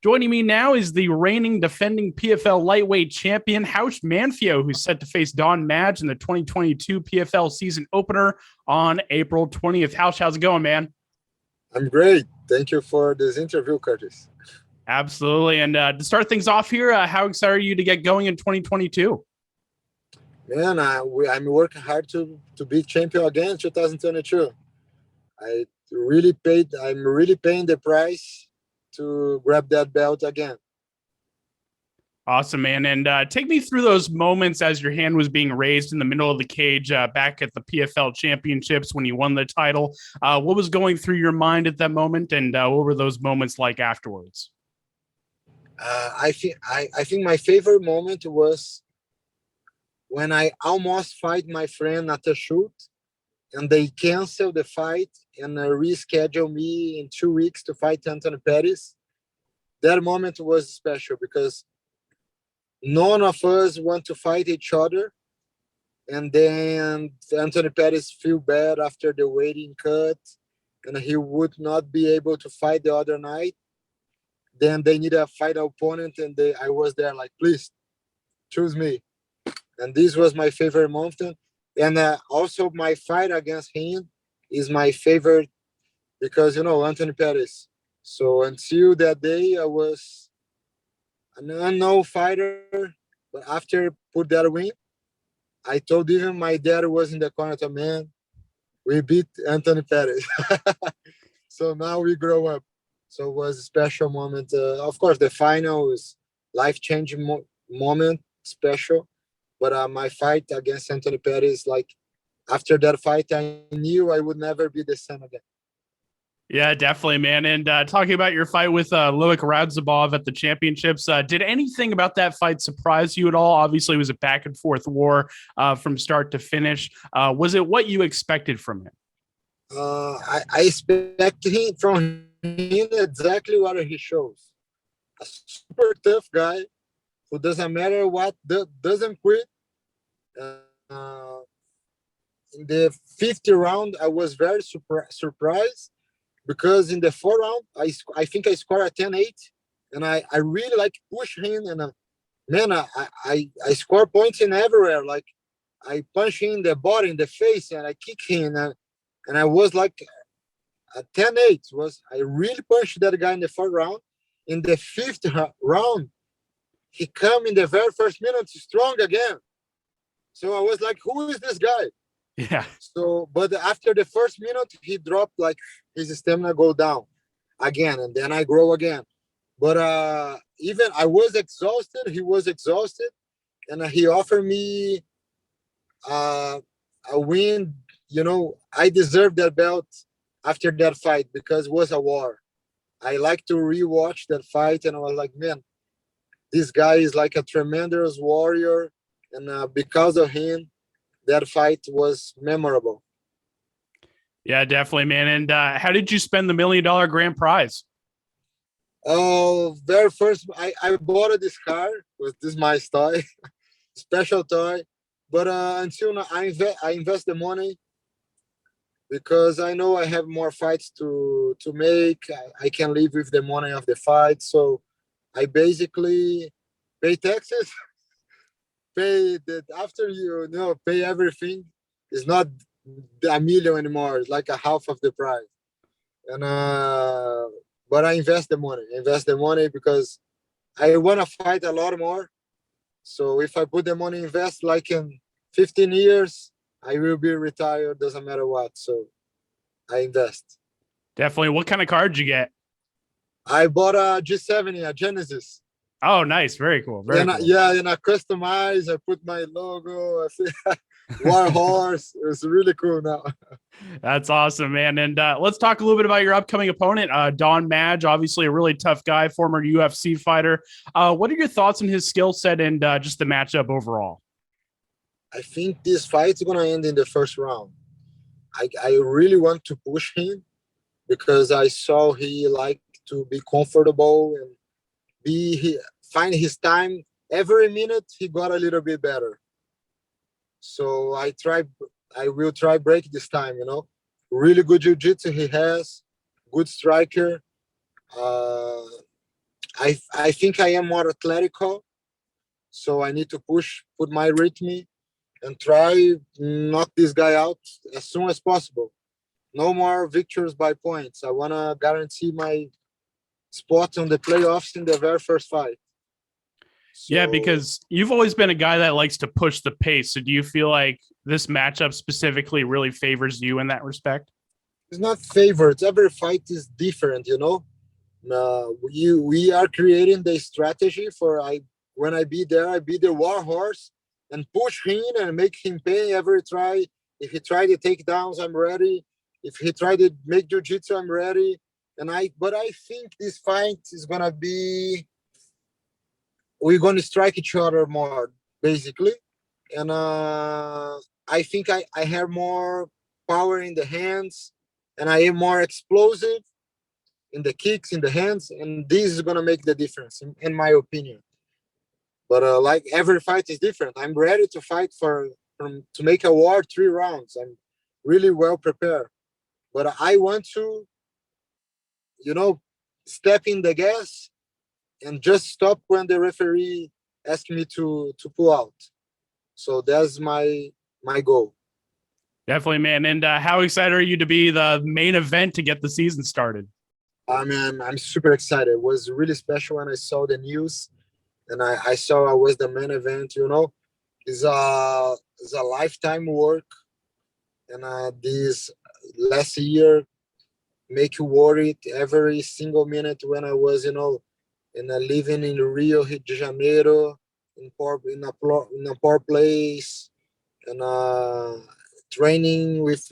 Joining me now is the reigning defending PFL lightweight champion, Raush Manfio, who's set to face Madge in the 2022 PFL season opener on April 20th. Raush, how's it going, man? I'm great. Thank you for this interview, Curtis. Absolutely. And to start things off here, how excited are you to get going in 2022? Man, I'm working hard to be champion again in 2022. I'm really paying the price to grab that belt again. Awesome, man. And take me through those moments as your hand was being raised in the middle of the cage back at the PFL championships when you won the title. What was going through your mind at that moment, and what were those moments like afterwards? I think my favorite moment was when I almost fight my friend at a shoot, and they canceled the fight and rescheduled me in 2 weeks to fight Anthony Pettis. That moment was special because none of us want to fight each other. And then Anthony Pettis feel bad after the weighting cut, and he would not be able to fight the other night. Then they need a fight opponent, and I was there like, please, choose me. And this was my favorite moment. And also my fight against him is my favorite because, Anthony Pettis. So until that day, I was an unknown fighter. But after put that win, I told even my dad was in the corner, man, we beat Anthony Pettis. So now we grow up. So it was a special moment. Of course, the final is life-changing moment, special. But my fight against Anthony Pettis, like after that fight, I knew I would never be the same again. Yeah, definitely, man. And talking about your fight with Loik Radzhabov at the championships, did anything about that fight surprise you at all? Obviously, it was a back and forth war from start to finish. Was it what you expected from him? I expected from him exactly what he shows. A super tough guy who doesn't matter what, doesn't quit. In the 50th round, I was very surprised because in the 4th round, I think I scored a 10-8, and I really like push him, and man, I score points in everywhere. Like I punch him in the body, in the face, and I kick him, and I was like a 10-8. I really punched that guy in the 4th round. In the 5th round, he come in the very first minute strong again. So I was like, who is this guy? Yeah. So, but after the first minute, he dropped, like his stamina go down again, and then I grow again. But even I was exhausted, he was exhausted, and he offered me a win. I deserved that belt after that fight because it was a war. I like to rewatch that fight, and I was like, man, this guy is like a tremendous warrior, and because of him, that fight was memorable. Yeah, definitely, man. And how did you spend the $1 million grand prize? Oh, very first, I bought this car. This is my toy, special toy. But until now, I invest the money because I know I have more fights to make. I can live with the money of the fight. So I basically pay taxes, pay that after pay everything. It's not a million anymore. It's like a half of the price. And but I invest the money because I want to fight a lot more. So if I put the money invest like in 15 years, I will be retired, doesn't matter what. So I invest. Definitely. What kind of car did you get? I bought a G70, a Genesis. Oh, nice. Very cool. Very cool. And I customize. I put my logo. I see War Horse. It's really cool now. That's awesome, man. And let's talk a little bit about your upcoming opponent, Madge. Obviously, a really tough guy, former UFC fighter. What are your thoughts on his skill set and just the matchup overall? I think this fight's gonna end in the first round. I really want to push him because I saw he liked to be comfortable and find his time. Every minute he got a little bit better. So I will try break this time, Really good jiu-jitsu he has, good striker. I think I am more athletical, so I need to put my rhythm and try knock this guy out as soon as possible. No more victories by points. I wanna guarantee my spot on the playoffs in the very first fight. Yeah, So because you've always been a guy that likes to push the pace. So do you feel like this matchup specifically really favors you in that respect? it's not favorites. Every fight is different, you know. We are creating the strategy for I when I be there, I be the war horse and push him and make him pay every try. If he try the takedowns, I'm ready. If he try to make jiu-jitsu, I'm ready. But I think this fight is gonna be we're gonna strike each other more, basically. And I think I have more power in the hands and I am more explosive in the kicks, in the hands, and this is gonna make the difference, in my opinion. But like every fight is different. I'm ready to fight to make a war 3 rounds. I'm really well prepared. But I want to, you know, step in the gas and just stop when the referee asks me to pull out. So that's my goal. Definitely, man. And how excited are you to be the main event to get the season started? I mean, I'm super excited. It was really special when I saw the news and I saw I was the main event. You know, it's a lifetime work, and this last year make you worried every single minute when I was, you know, living in Rio de Janeiro in a poor place and training with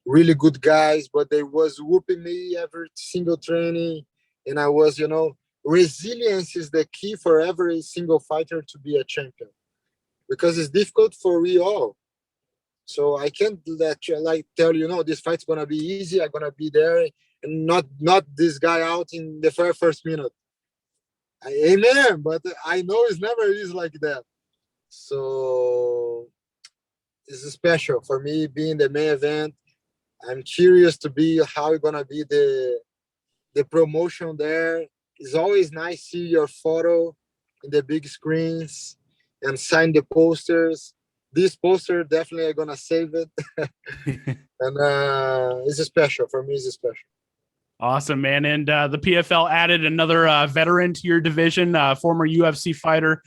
really good guys, but they was whooping me every single training, and I was, you know, resilience is the key for every single fighter to be a champion because it's difficult for we all. So I can't let you like tell you, no, this fight's gonna be easy. I'm gonna be there and not this guy out in the very first minute. Amen. But I know it's never is like that. So it's special for me being the main event. I'm curious to be how it's gonna be the promotion there. It's always nice to see your photo in the big screens and sign the posters. This poster definitely I'm gonna save it, and it's special for me. It's special. Awesome, man. And the PFL added another veteran to your division, former UFC fighter,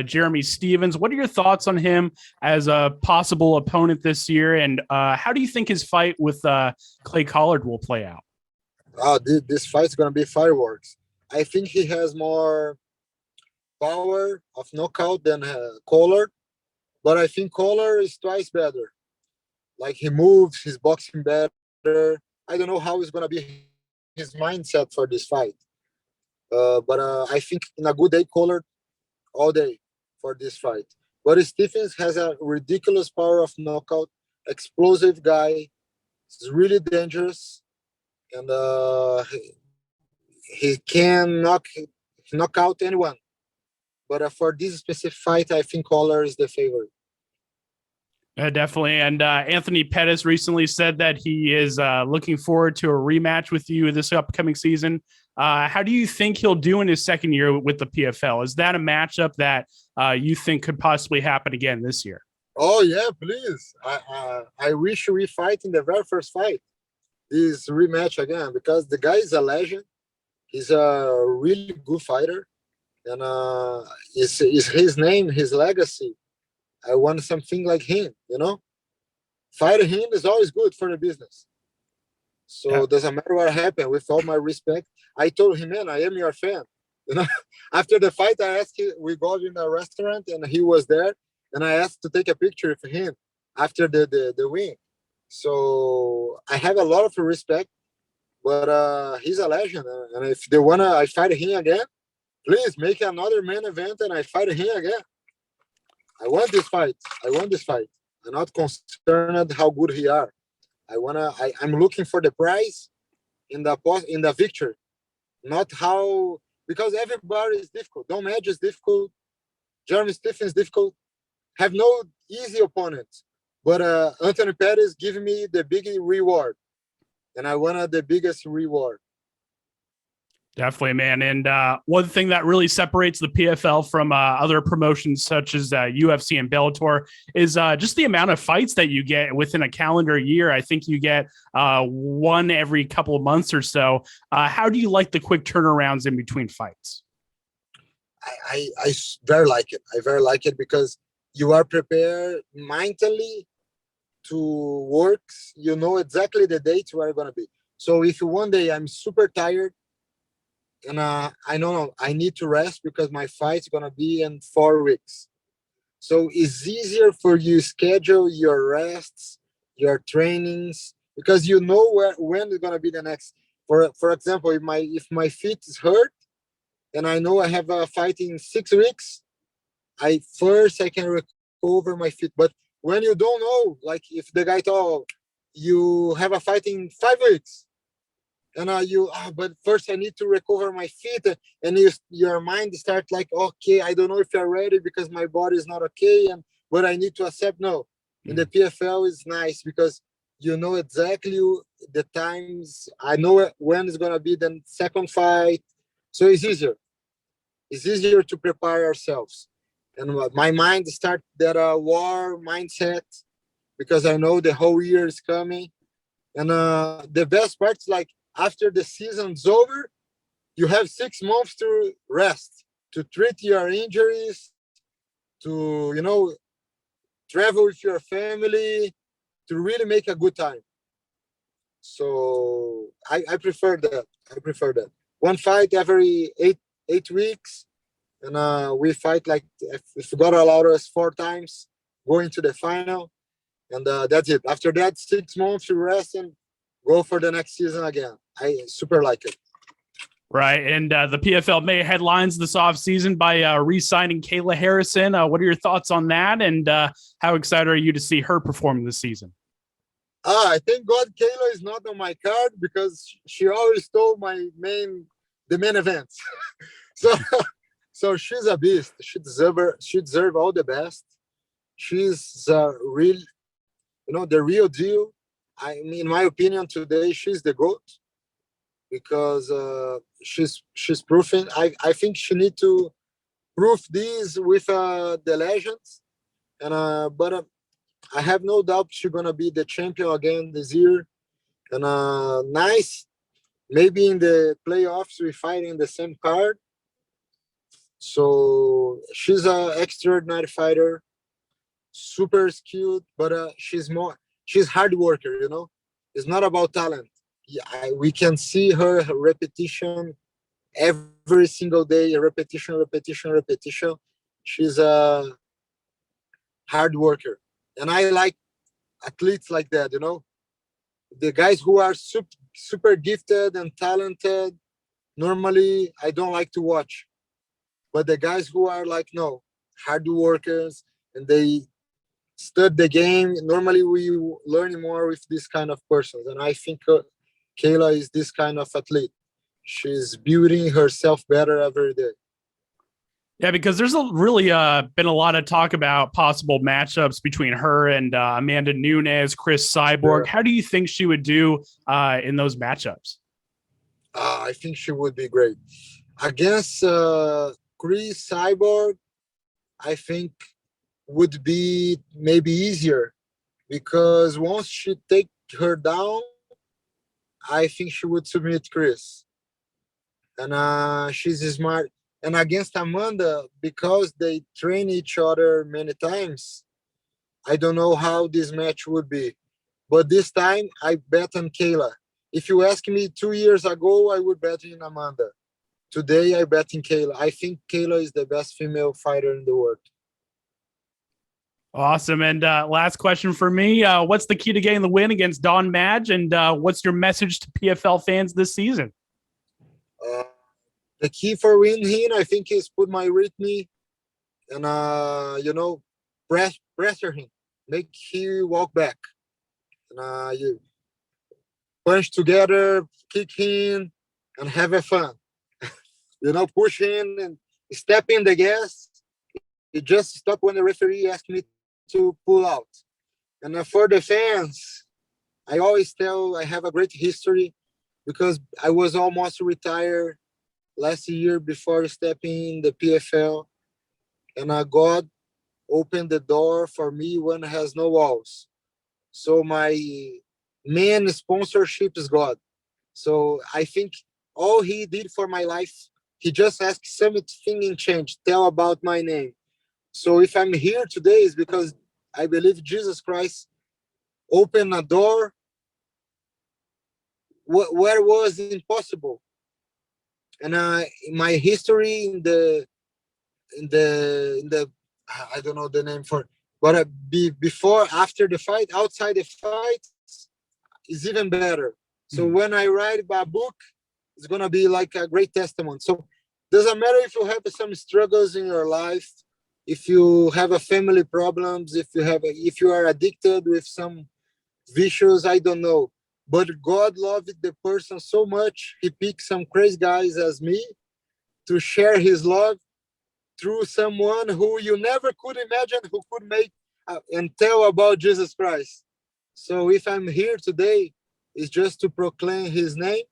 Jeremy Stevens. What are your thoughts on him as a possible opponent this year? And how do you think his fight with Clay Collard will play out? This fight's gonna be fireworks. I think he has more power of knockout than Collard, but I think Collard is twice better. Like he moves, he's boxing better. I don't know how it's gonna be his mindset for this fight. But I think in a good day, Collard all day for this fight. But Stephens has a ridiculous power of knockout, explosive guy. He's really dangerous, and he can knock out anyone. But for this specific fight, I think Collard is the favorite. Definitely. And Anthony Pettis recently said that he is looking forward to a rematch with you this upcoming season. How do you think he'll do in his second year with the PFL? Is that a matchup that you think could possibly happen again this year? Oh yeah, please. I wish we fight in the very first fight. This rematch again because the guy is a legend. He's a really good fighter, and is his name, his legacy. I want something like him. You know, fighting him is always good for the business. Yeah. So doesn't matter what happened. With all my respect, I told him, man, I am your fan. You know, after the fight, I asked him. We got in a restaurant, and he was there, and I asked to take a picture for him after the win. So I have a lot of respect, but he's a legend, and if they wanna, I fight him again. Please make another main event, and I fight him again. I want this fight. I want this fight. I'm not concerned how good he are. I'm looking for the prize in the victory, not how because everybody is difficult. Don't Madge is difficult. Jeremy Stephens difficult. Have no easy opponents. But Anthony Pettis giving me the big reward, and I wanted the biggest reward. Definitely, man. And one thing that really separates the PFL from other promotions such as UFC and Bellator is just the amount of fights that you get within a calendar year. I think you get one every couple of months or so. How do you like the quick turnarounds in between fights? I very like it. I very like it because you are prepared mentally to work. You know exactly the date where you're going to be. So if one day I'm super tired, and I know I need to rest because my fight's gonna be in 4 weeks. So it's easier for you schedule your rests, your trainings, because you know when it's gonna be the next. For example, if my feet is hurt and I know I have a fight in 6 weeks, I can recover my feet. But when you don't know, like if the guy told you have a fight in 5 weeks, and but first I need to recover my feet, and your mind start like, okay, I don't know if you're ready because my body is not okay, and but I need to accept. No, in the PFL is nice because you know exactly the times. I know when it's gonna be the second fight, so it's easier to prepare ourselves, and my mind start that war mindset because I know the whole year is coming. And the best part is like after the season's over, you have 6 months to rest, to treat your injuries, to travel with your family, to really make a good time. So I prefer that. I prefer that. One fight every eight weeks, and we fight like if God allowed us 4 times, going to the final, and that's it. After that, 6 months to rest and go for the next season again. I super like it. Right. And the PFL made headlines this offseason by re-signing Kayla Harrison. What are your thoughts on that? And how excited are you to see her perform this season? I thank God Kayla is not on my card because she always stole the main events. so so she's a beast. She deserve all the best. She's the real deal. I mean, in my opinion, today she's the GOAT because she's proving. I think she need to prove this with the legends, and but I have no doubt she's gonna be the champion again this year. And nice, maybe in the playoffs we fight in the same card. So she's an extraordinary fighter, super skilled, but she's hard worker. It's not about talent. Yeah, we can see her repetition every single day, repetition, repetition, repetition. She's a hard worker, and I like athletes like that. The guys who are super gifted and talented. Normally, I don't like to watch, but the guys who are like no hard workers and they stud the game. Normally, we learn more with this kind of persons, and I think Kayla is this kind of athlete. She's building herself better every day. Yeah, because there's really been a lot of talk about possible matchups between her and Amanda Nunes, Chris Cyborg. Yeah. How do you think she would do in those matchups? I think she would be great against Chris Cyborg. I think would be maybe easier because once she take her down, I think she would submit Chris, and she's smart. And against Amanda, because they train each other many times, I don't know how this match would be. But this time, I bet on Kayla. If you ask me 2 years ago, I would bet in Amanda. Today, I bet in Kayla. I think Kayla is the best female fighter in the world. Awesome. And last question for me. What's the key to getting the win against Don Madge? And what's your message to PFL fans this season? The key for winning, I think, is put my rhythm and, pressure him. Make he walk back. And you punch together, kick him, and have a fun. Push in and step in the gas. You just stop when the referee asks me to pull out. And for the fans, I always tell I have a great history because I was almost retired last year before stepping in the PFL, and God opened the door for me when it has no walls. So my main sponsorship is God. So I think all he did for my life, he just asked something in change, tell about my name. So if I'm here today is because I believe Jesus Christ opened a door where was impossible. And my history in the I don't know the name for it, but before, after the fight, outside the fight is even better. So when I write a book, it's gonna be like a great testimony. So doesn't matter if you have some struggles in your life, if you have a family problems, if you are addicted with some vicious, I don't know. But God loved the person so much, he picked some crazy guys as me to share his love through someone who you never could imagine who could make and tell about Jesus Christ. So if I'm here today, it's just to proclaim his name,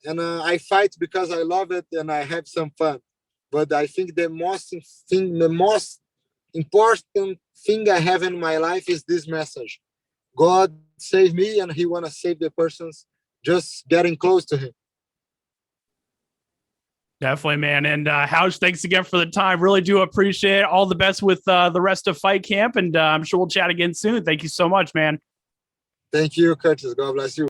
and I fight because I love it and I have some fun. But I think the most important thing I have in my life is this message. God saved me, and he wanna save the persons just getting close to him. Definitely, man. And Raush, thanks again for the time. Really do appreciate it. All the best with the rest of fight camp, and I'm sure we'll chat again soon. Thank you so much, man. Thank you, Curtis. God bless you.